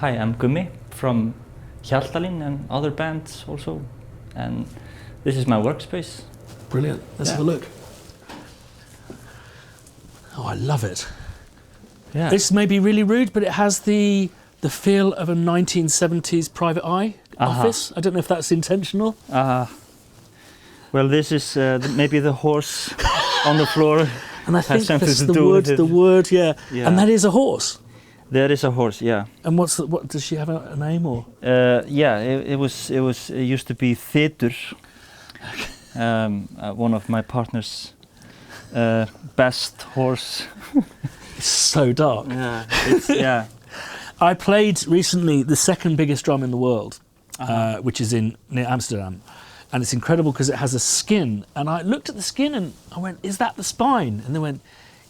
Hi, I'm Gummi from Hjaltalín and other bands also, and this is my workspace. Brilliant. Let's have a look. Oh, I love it. Yeah. This may be really rude, but it has the feel of a 1970s private eye office. I don't know if that's intentional. Well, this is maybe the horse on the floor. And I think has something that's to the do wood, with it. the wood, yeah. And that is a horse. There is a horse, yeah. And what does she have a name or? Yeah, it used to be Thetur, one of my partner's best horse. It's so dark. Yeah, yeah. I played recently the second biggest drum in the world, which is near Amsterdam. And it's incredible because it has a skin. And I looked at the skin and I went, is that the spine? And they went,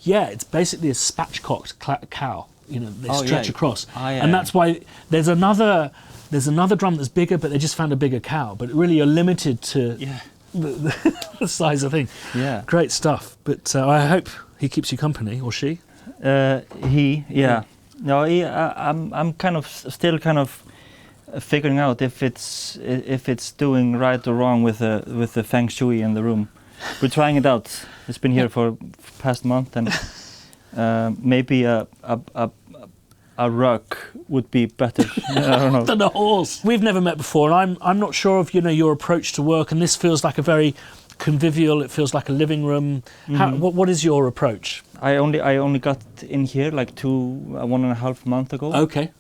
yeah, it's basically a spatchcocked cow. You know, they stretch across. And that's why there's another drum that's bigger, but they just found a bigger cow. But really you're limited to the size of thing. Yeah. Great stuff. But I hope he keeps you company, or she. No, I'm still kind of figuring out if it's doing right or wrong with the feng shui in the room. We're trying it out. It's been here for past month, and maybe a rug would be better. I don't know. Than a horse. We've never met before, and I'm not sure of your approach to work. And this feels like a very convivial. It feels like a living room. What is your approach? I only got in here like 1.5 months ago. Okay.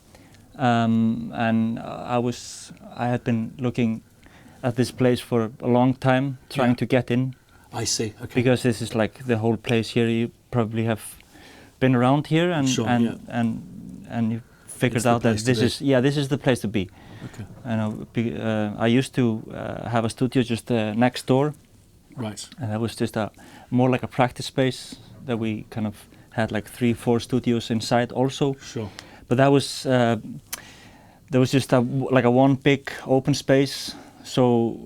And I had been looking at this place for a long time, trying to get in. I see. Okay. Because this is like the whole place here. You probably have been around here, and you figured out that this is the place to be. Okay. And I used to have a studio just next door. Right. And that was just more like a practice space that we kind of had like 3-4 studios inside also. Sure. But that was there was just like a one big open space. So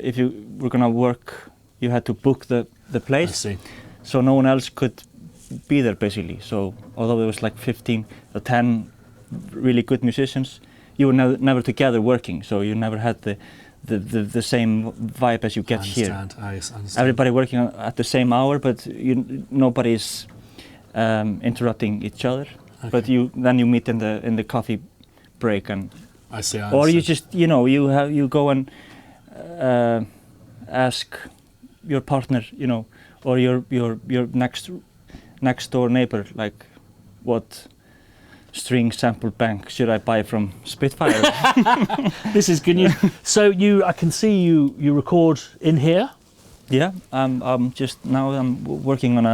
if you were gonna work, you had to book the place. I see. So no one else could be there basically. So although there was like 15 or 10 really good musicians, you were never together working. So you never had the same vibe as you get here. I understand. Everybody working at the same hour, but nobody's interrupting each other. Okay. But then you meet in the coffee break, and I see. or you just you go and ask your partner, or your next door neighbor, like, what string sample bank should I buy from Spitfire? This is good news. So I can see you record in here. Yeah, I'm working on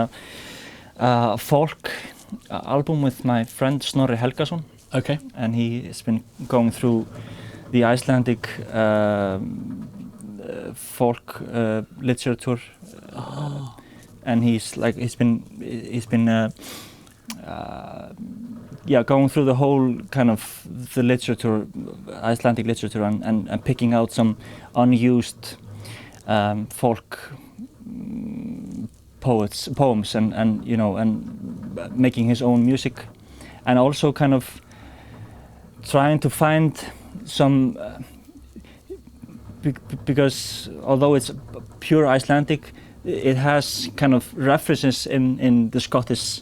a folk album with my friend Snorri Helgason. Okay. And he has been going through the Icelandic folk literature, and he's been going through the whole kind of the literature, Icelandic literature, and picking out some unused folk poems, and making his own music, and also kind of trying to find some because although it's pure Icelandic, it has kind of references in the Scottish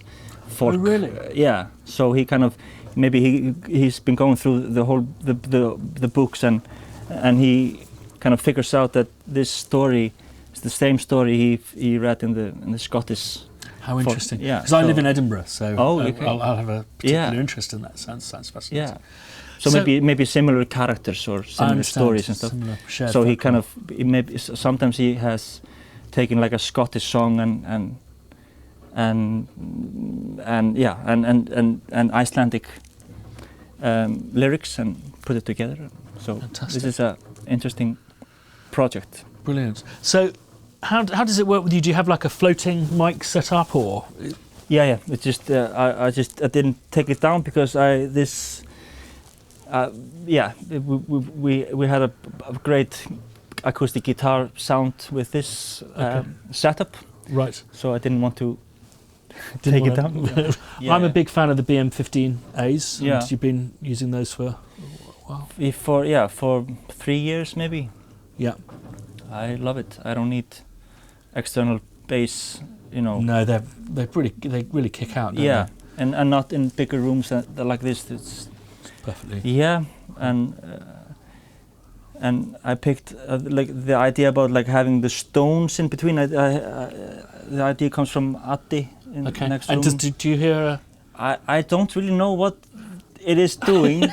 folk. Oh, really? Yeah. So he kind of he's been going through the whole the books, and he kind of figures out that this story is the same story he read in the Scottish. How interesting. Yeah. Because I live in Edinburgh, so okay. I'll have a particular interest in that. Sounds fascinating. Yeah. So maybe similar characters or similar stories and stuff. Similar shared so background. Sometimes he has taken like a Scottish song and Icelandic lyrics and put it together. So fantastic. This is an interesting project. Brilliant. So how does it work with you? Do you have like a floating mic set up, or? Yeah. It's just I didn't take it down because we had a great acoustic guitar sound with this setup. Right. So I didn't want to take it down. Yeah. I'm a big fan of the BM15As. Yeah. And you've been using those for a while. For 3 years maybe. Yeah. I love it. I don't need external bass, you know. No, they really kick out. Don't Yeah, they? and not in bigger rooms that like this. It's Perfectly. yeah, and I picked like the idea about like having the stones in between. The idea comes from Addi in the next room. And do you hear? I don't really know what it is doing,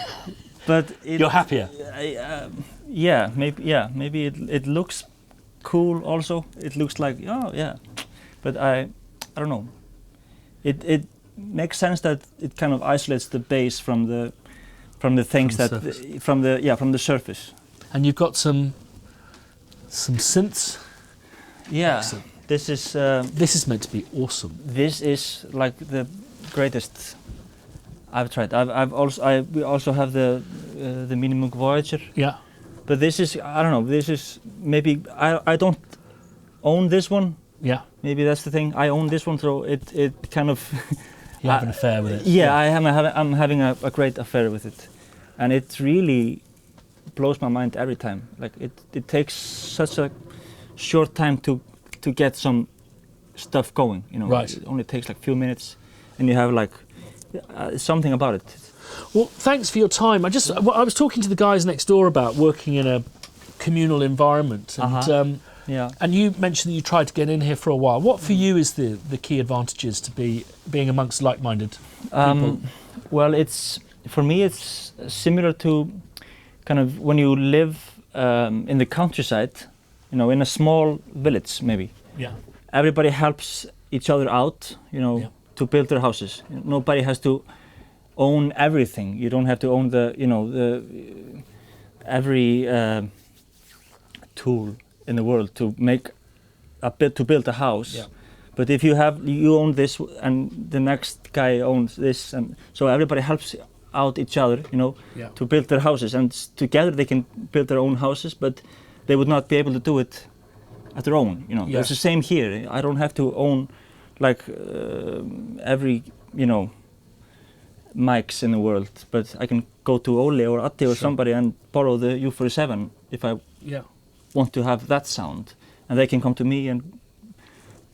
but You're happier. Yeah, maybe it looks cool. Also, it looks like but I don't know. It makes sense that it kind of isolates the bass from the things from the surface. And you've got some synths. Yeah, Excellent. this is meant to be awesome. This is like the greatest I've tried. We also have the Minimum Voyager. Yeah. But this is, I don't know, this is maybe, I don't own this one. Yeah. Maybe that's the thing. I own this one, so it kind of... You have an affair with it. Yeah, I'm having a great affair with it. And it really blows my mind every time. Like, it takes such a short time to get some stuff going, you know. Right. It only takes like a few minutes, and you have like something about it. Well, thanks for your time. I was talking to the guys next door about working in a communal environment, and and you mentioned that you tried to get in here for a while. What for you is the key advantages to being amongst like-minded people? Well, for me it's similar to kind of when you live in the countryside, you know, in a small village maybe. Yeah. Everybody helps each other out, you know, to build their houses. Nobody has to own everything. You don't have to own every tool in the world to build a house. Yeah. But if you own this and the next guy owns this, and so everybody helps out each other, you know, to build their houses, and together they can build their own houses, but they would not be able to do it at their own, you know. Yes. It's the same here. I don't have to own like every, you know, mics in the world, but I can go to Ole or Addi or somebody and borrow the U47 if I want to have that sound, and they can come to me and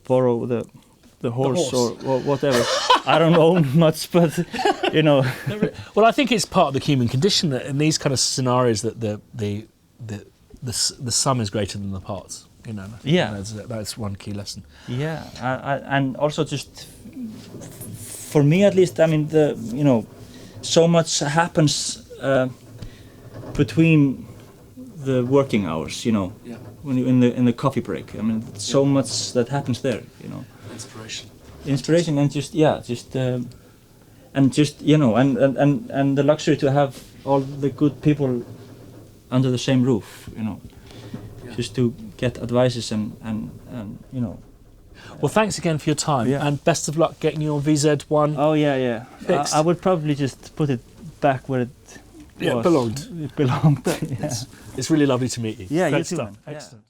borrow the horse or whatever. I don't own much, but you know. Well, I think it's part of the human condition that in these kind of scenarios that the sum is greater than the parts. You know. Yeah. That's one key lesson. Yeah, and also just for me at least, I mean, so much happens between the working hours, you know. Yeah. When you in the coffee break, I mean, so much that happens there, you know. Inspiration, and just you know, and the luxury to have all the good people under the same roof, you know, just to get advices and you know. Well, thanks again for your time, and best of luck getting your VZ1. Oh yeah. I would probably just put it back where it belonged. It belonged. Yeah. It's really lovely to meet you. Yeah, Great you too, stuff. man. Excellent.